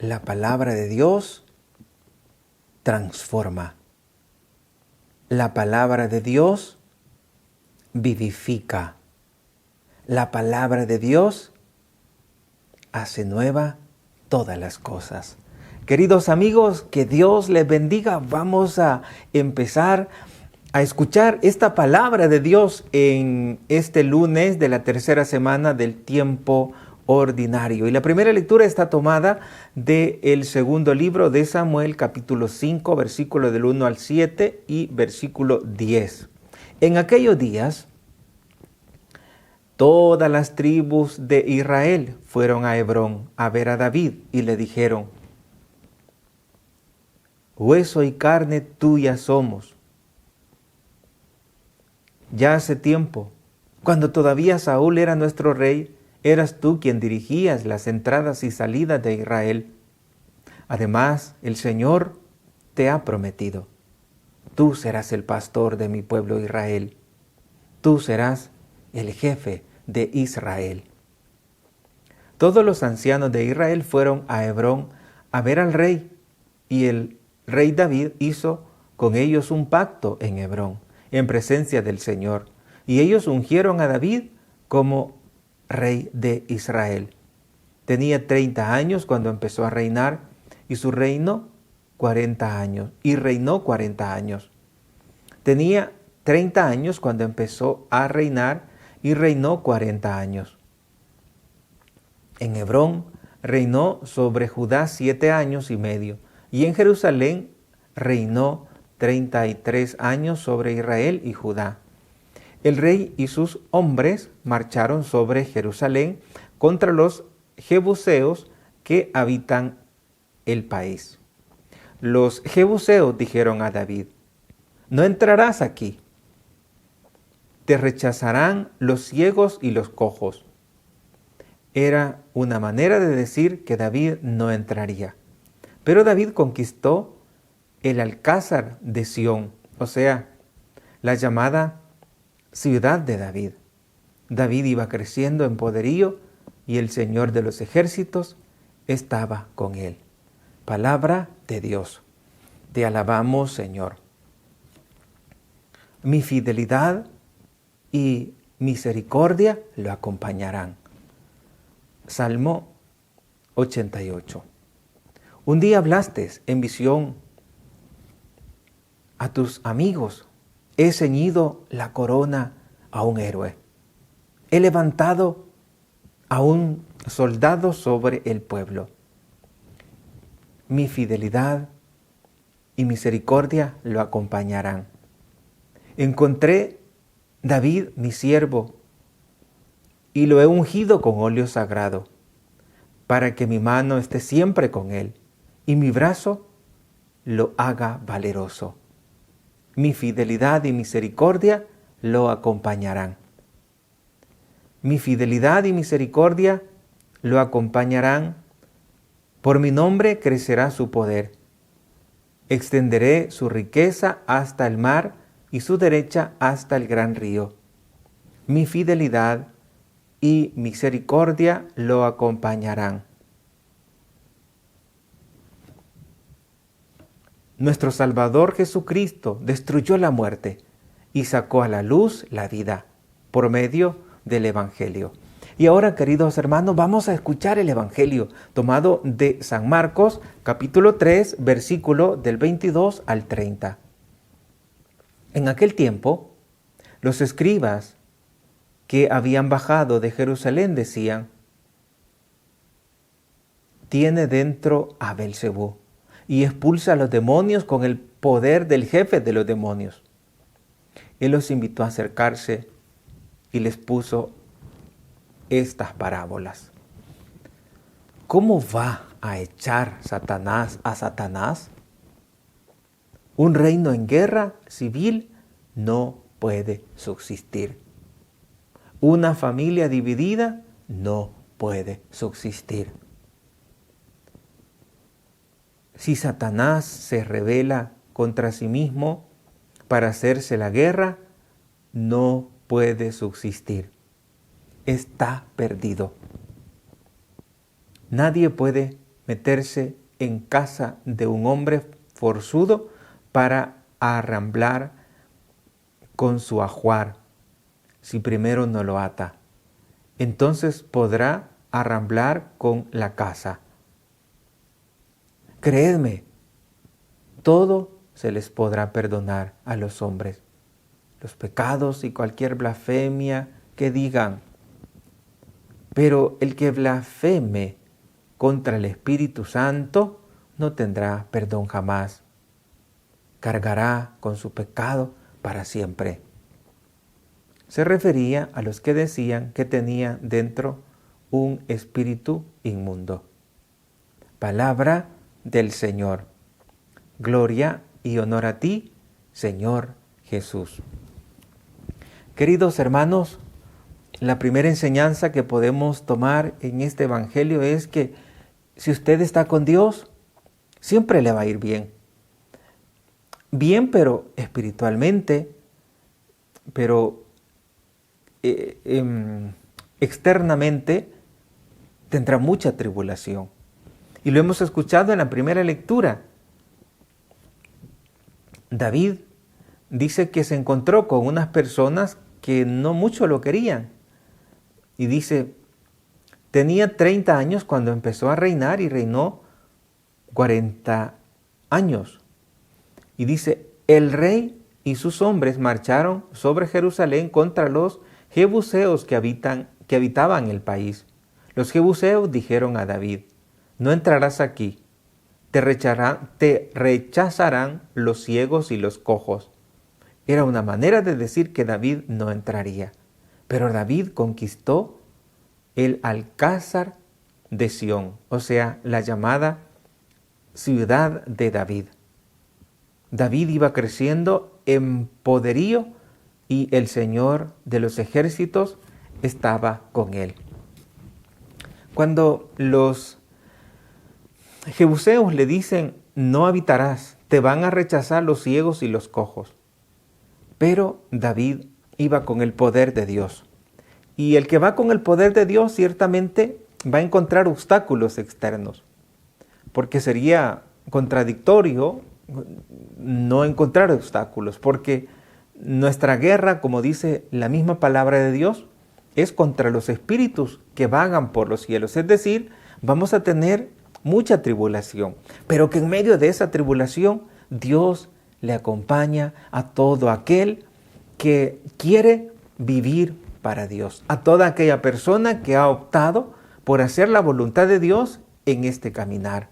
La palabra de Dios transforma. La palabra de Dios vivifica. La palabra de Dios hace nueva todas las cosas. Queridos amigos, que Dios les bendiga. Vamos a empezar a escuchar esta palabra de Dios en este lunes de la tercera semana del tiempo ordinario. Y la primera lectura está tomada del segundo libro de Samuel, capítulo 5, versículo del 1 al 7 y versículo 10. En aquellos días, todas las tribus de Israel fueron a Hebrón a ver a David y le dijeron: hueso y carne tuya somos. Ya hace tiempo, cuando todavía Saúl era nuestro rey, eras tú quien dirigías las entradas y salidas de Israel. Además, el Señor te ha prometido: tú serás el pastor de mi pueblo Israel. Tú serás el jefe de Israel. Todos los ancianos de Israel fueron a Hebrón a ver al rey, y el rey David hizo con ellos un pacto en Hebrón, en presencia del Señor, y ellos ungieron a David como rey de Israel. Tenía 30 años cuando empezó a reinar, y su reino 40 años, y reinó 40 años. Tenía 30 años cuando empezó a reinar, y reinó 40 años. En Hebrón reinó sobre Judá 7 años y medio, y en Jerusalén reinó 33 años sobre Israel y Judá. El rey y sus hombres marcharon sobre Jerusalén contra los jebuseos que habitan el país. Los jebuseos dijeron a David: no entrarás aquí. Te rechazarán los ciegos y los cojos. Era una manera de decir que David no entraría. Pero David conquistó el alcázar de Sión, o sea, la llamada ciudad de David. David iba creciendo en poderío y el Señor de los ejércitos estaba con él. Palabra de Dios. Te alabamos, Señor. Mi fidelidad y misericordia lo acompañarán. Salmo 88. Un día hablaste en visión a tus amigos: he ceñido la corona a un héroe. He levantado a un soldado sobre el pueblo. Mi fidelidad y misericordia lo acompañarán. Encontré David, mi siervo, y lo he ungido con óleo sagrado, para que mi mano esté siempre con él, y mi brazo lo haga valeroso. Mi fidelidad y misericordia lo acompañarán. Mi fidelidad y misericordia lo acompañarán. Por mi nombre crecerá su poder. Extenderé su riqueza hasta el mar y su derecha hasta el gran río. Mi fidelidad y misericordia lo acompañarán. Nuestro Salvador Jesucristo destruyó la muerte y sacó a la luz la vida por medio del Evangelio. Y ahora, queridos hermanos, vamos a escuchar el Evangelio tomado de San Marcos, capítulo 3, versículo del 22 al 30. En aquel tiempo, los escribas que habían bajado de Jerusalén decían: tiene dentro a Belcebú y expulsa a los demonios con el poder del jefe de los demonios. Él los invitó a acercarse y les puso estas parábolas. ¿Cómo va a echar Satanás a Satanás? Un reino en guerra civil no puede subsistir. Una familia dividida no puede subsistir. Si Satanás se rebela contra sí mismo para hacerse la guerra, no puede subsistir. Está perdido. Nadie puede meterse en casa de un hombre forzudo para arramblar con su ajuar, si primero no lo ata. Entonces podrá arramblar con la casa. Creedme, todo se les podrá perdonar a los hombres, los pecados y cualquier blasfemia que digan. Pero el que blasfeme contra el Espíritu Santo no tendrá perdón jamás. Cargará con su pecado para siempre. Se refería a los que decían que tenía dentro un espíritu inmundo. Palabra del Señor. Gloria y honor a ti, Señor Jesús. Queridos hermanos, la primera enseñanza que podemos tomar en este Evangelio es que si usted está con Dios, siempre le va a ir bien. Bien, pero espiritualmente, pero externamente tendrá mucha tribulación. Y lo hemos escuchado en la primera lectura. David dice que se encontró con unas personas que no mucho lo querían. Y dice, tenía 30 años cuando empezó a reinar y reinó 40 años. Y dice, el rey y sus hombres marcharon sobre Jerusalén contra los jebuseos que habitaban el país. Los jebuseos dijeron a David, no entrarás aquí, te rechazarán los ciegos y los cojos. Era una manera de decir que David no entraría. Pero David conquistó el Alcázar de Sión, o sea, la llamada ciudad de David. David iba creciendo en poderío y el Señor de los ejércitos estaba con él. Cuando los jebuseos le dicen, no habitarás, te van a rechazar los ciegos y los cojos. Pero David iba con el poder de Dios. Y el que va con el poder de Dios ciertamente va a encontrar obstáculos externos. Porque sería contradictorio no encontrar obstáculos. Porque nuestra guerra, como dice la misma palabra de Dios, es contra los espíritus que vagan por los cielos. Es decir, vamos a tener mucha tribulación. Pero que en medio de esa tribulación, Dios le acompaña a todo aquel que quiere vivir para Dios, a toda aquella persona que ha optado por hacer la voluntad de Dios en este caminar.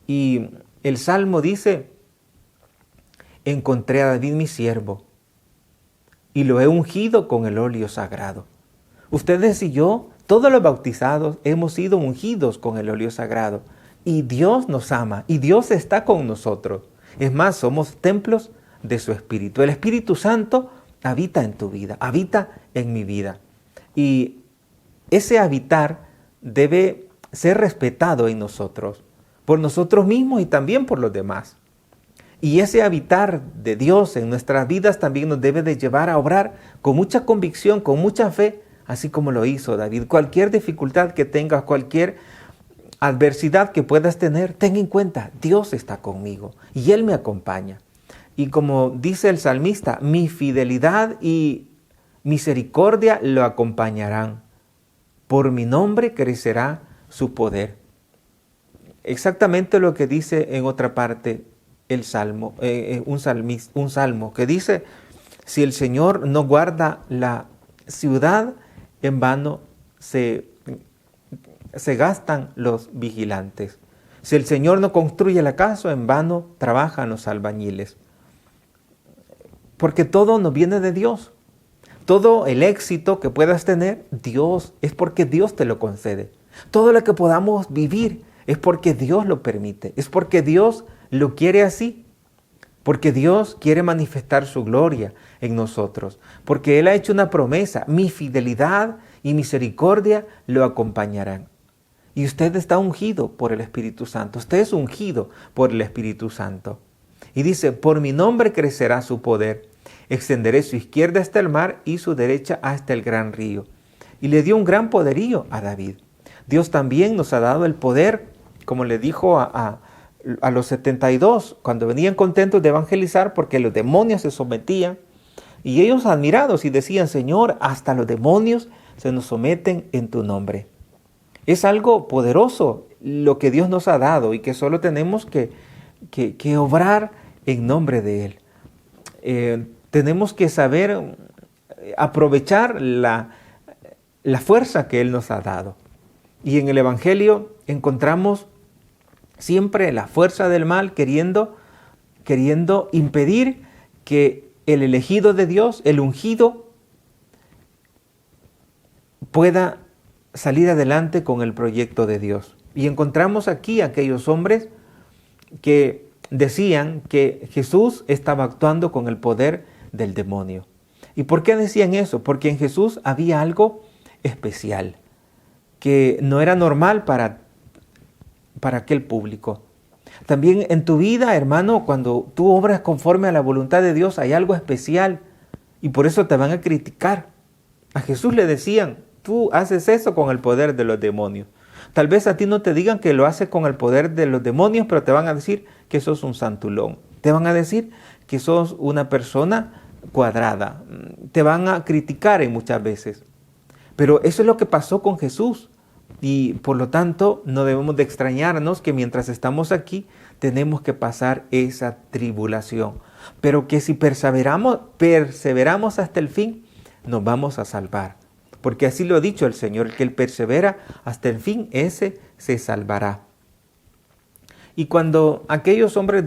Y el Salmo dice, encontré a David mi siervo y lo he ungido con el óleo sagrado. Ustedes y yo, todos los bautizados, hemos sido ungidos con el óleo sagrado y Dios nos ama y Dios está con nosotros. Es más, somos templos de su Espíritu. El Espíritu Santo habita en tu vida, habita en mi vida. Y ese habitar debe ser respetado en nosotros, por nosotros mismos y también por los demás. Y ese habitar de Dios en nuestras vidas también nos debe de llevar a obrar con mucha convicción, con mucha fe, así como lo hizo David. Cualquier dificultad que tengas, cualquier adversidad que puedas tener, ten en cuenta, Dios está conmigo y Él me acompaña. Y como dice el salmista, mi fidelidad y misericordia lo acompañarán. Por mi nombre crecerá su poder. Exactamente lo que dice en otra parte el salmo, un salmo que dice, si el Señor no guarda la ciudad, en vano se gastan los vigilantes. Si el Señor no construye la casa, en vano trabajan los albañiles. Porque todo nos viene de Dios. Todo el éxito que puedas tener, Dios, es porque Dios te lo concede. Todo lo que podamos vivir es porque Dios lo permite. Es porque Dios lo quiere así. Porque Dios quiere manifestar su gloria en nosotros. Porque Él ha hecho una promesa. Mi fidelidad y misericordia lo acompañarán. Y usted está ungido por el Espíritu Santo. Usted es ungido por el Espíritu Santo. Y dice, por mi nombre crecerá su poder. Extenderé su izquierda hasta el mar y su derecha hasta el gran río. Y le dio un gran poderío a David. Dios también nos ha dado el poder como le dijo a los 72, cuando venían contentos de evangelizar porque los demonios se sometían, y ellos admirados y decían, Señor, hasta los demonios se nos someten en tu nombre. Es algo poderoso lo que Dios nos ha dado y que solo tenemos que obrar en nombre de Él. Tenemos que saber aprovechar la fuerza que Él nos ha dado. Y en el Evangelio encontramos siempre la fuerza del mal queriendo impedir que el elegido de Dios, el ungido, pueda salir adelante con el proyecto de Dios. Y encontramos aquí a aquellos hombres que decían que Jesús estaba actuando con el poder del demonio. ¿Y por qué decían eso? Porque en Jesús había algo especial, que no era normal para aquel público. También en tu vida, hermano, cuando tú obras conforme a la voluntad de Dios, hay algo especial y por eso te van a criticar. A Jesús le decían, tú haces eso con el poder de los demonios. Tal vez a ti no te digan que lo haces con el poder de los demonios, pero te van a decir que sos un santulón. Te van a decir que sos una persona cuadrada. Te van a criticar muchas veces. Pero eso es lo que pasó con Jesús. Y por lo tanto, no debemos de extrañarnos que mientras estamos aquí, tenemos que pasar esa tribulación. Pero que si perseveramos hasta el fin, nos vamos a salvar. Porque así lo ha dicho el Señor, el que él persevera hasta el fin, ese se salvará. Y cuando aquellos hombres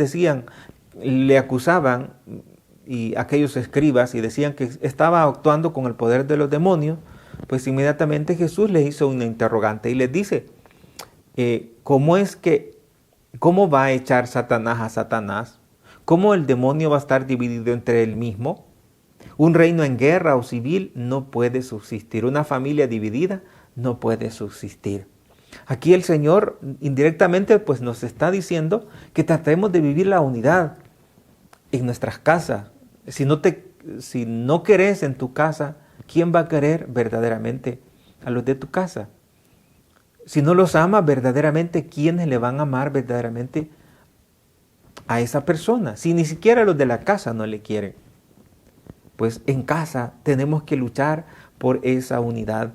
le acusaban, y aquellos escribas, y decían que estaba actuando con el poder de los demonios, pues inmediatamente Jesús les hizo una interrogante y les dice, ¿cómo va a echar Satanás a Satanás? ¿Cómo el demonio va a estar dividido entre él mismo? Un reino en guerra o civil no puede subsistir. Una familia dividida no puede subsistir. Aquí el Señor indirectamente pues nos está diciendo que tratemos de vivir la unidad en nuestras casas. Si no querés en tu casa, ¿quién va a querer verdaderamente a los de tu casa? Si no los amas verdaderamente, ¿quiénes le van a amar verdaderamente a esa persona? Si ni siquiera los de la casa no le quieren. Pues en casa tenemos que luchar por esa unidad.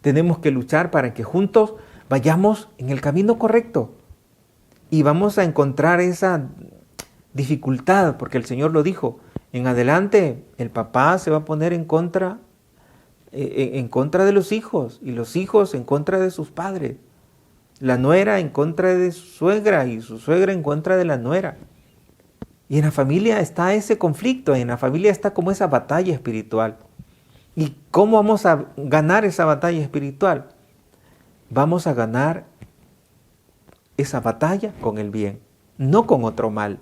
Tenemos que luchar para que juntos vayamos en el camino correcto. Y vamos a encontrar esa dificultad, porque el Señor lo dijo. En adelante el papá se va a poner en contra de los hijos y los hijos en contra de sus padres. La nuera en contra de su suegra y su suegra en contra de la nuera. Y en la familia está ese conflicto, en la familia está como esa batalla espiritual. ¿Y cómo vamos a ganar esa batalla espiritual? Vamos a ganar esa batalla con el bien, no con otro mal,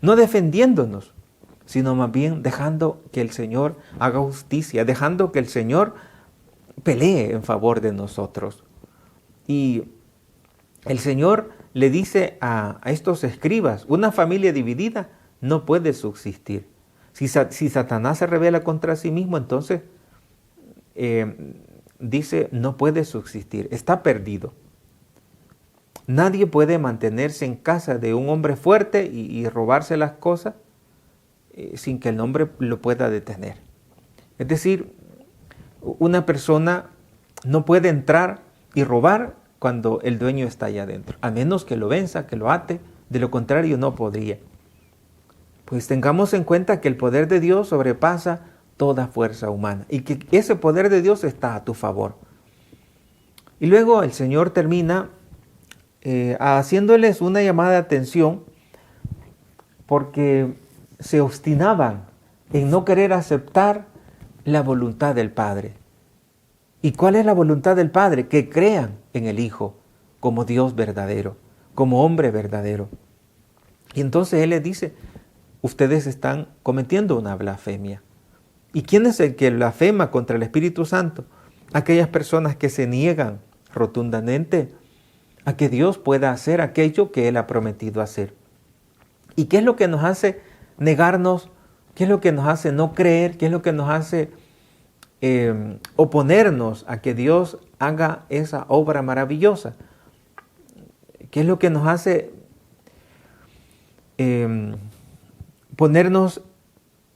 no defendiéndonos, sino más bien dejando que el Señor haga justicia, dejando que el Señor pelee en favor de nosotros. Y el Señor le dice a estos escribas, una familia dividida no puede subsistir. Si Satanás se rebela contra sí mismo, entonces dice, no puede subsistir, está perdido. Nadie puede mantenerse en casa de un hombre fuerte y robarse las cosas sin que el hombre lo pueda detener. Es decir, una persona no puede entrar y robar cuando el dueño está allá adentro, a menos que lo venza, que lo ate, de lo contrario no podría. Pues tengamos en cuenta que el poder de Dios sobrepasa toda fuerza humana y que ese poder de Dios está a tu favor. Y luego el Señor termina haciéndoles una llamada de atención porque se obstinaban en no querer aceptar la voluntad del Padre. ¿Y cuál es la voluntad del Padre? Que crean en el Hijo como Dios verdadero, como hombre verdadero. Y entonces Él les dice, ustedes están cometiendo una blasfemia. ¿Y quién es el que blasfema contra el Espíritu Santo? Aquellas personas que se niegan rotundamente a que Dios pueda hacer aquello que Él ha prometido hacer. ¿Y qué es lo que nos hace negarnos? ¿Qué es lo que nos hace no creer? ¿Qué es lo que nos hace oponernos a que Dios haga esa obra maravillosa? ¿Qué es lo que nos hace ponernos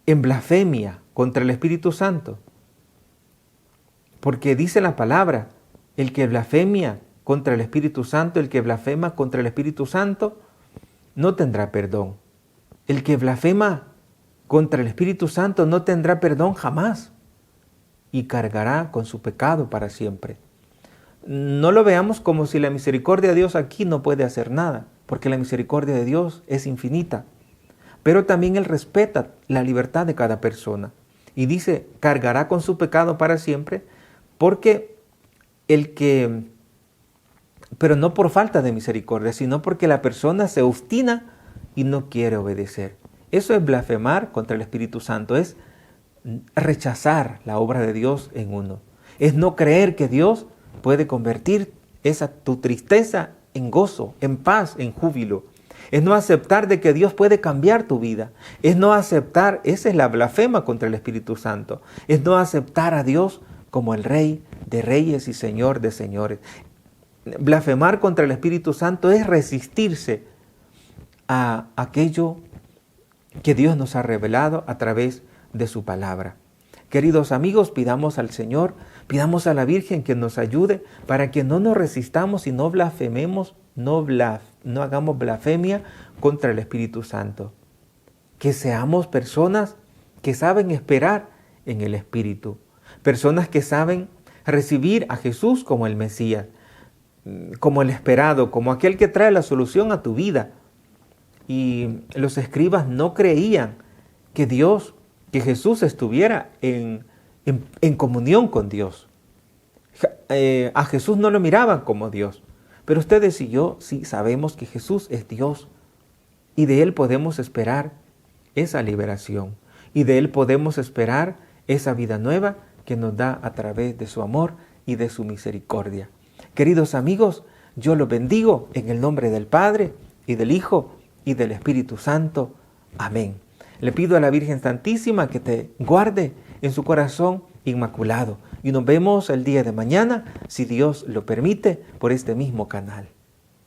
en blasfemia contra el Espíritu Santo? Porque dice la palabra, el que blasfemia contra el Espíritu Santo, el que blasfema contra el Espíritu Santo, no tendrá perdón. El que blasfema contra el Espíritu Santo no tendrá perdón jamás y cargará con su pecado para siempre. No lo veamos como si la misericordia de Dios aquí no puede hacer nada, porque la misericordia de Dios es infinita. Pero también Él respeta la libertad de cada persona. Y dice, cargará con su pecado para siempre, porque pero no por falta de misericordia, sino porque la persona se obstina y no quiere obedecer. Eso es blasfemar contra el Espíritu Santo, es rechazar la obra de Dios en uno. Es no creer que Dios puede convertir tu tristeza en gozo, en paz, en júbilo. Es no aceptar de que Dios puede cambiar tu vida. Es no aceptar, esa es la blasfema contra el Espíritu Santo. Es no aceptar a Dios como el Rey de reyes y Señor de señores. Blasfemar contra el Espíritu Santo es resistirse a aquello que Dios nos ha revelado a través de su palabra. Queridos amigos, pidamos al Señor, pidamos a la Virgen que nos ayude para que no nos resistamos y no blasfememos, no hagamos blasfemia contra el Espíritu Santo. Que seamos personas que saben esperar en el Espíritu, personas que saben recibir a Jesús como el Mesías, como el esperado, como aquel que trae la solución a tu vida. Y los escribas no creían que Jesús estuviera en comunión con Dios. A Jesús no lo miraban como Dios. Pero ustedes y yo sí sabemos que Jesús es Dios. Y de Él podemos esperar esa liberación. Y de Él podemos esperar esa vida nueva que nos da a través de su amor y de su misericordia. Queridos amigos, yo los bendigo en el nombre del Padre y del Hijo y del Espíritu Santo. Amén. Le pido a la Virgen Santísima que te guarde en su corazón inmaculado. Y nos vemos el día de mañana, si Dios lo permite, por este mismo canal.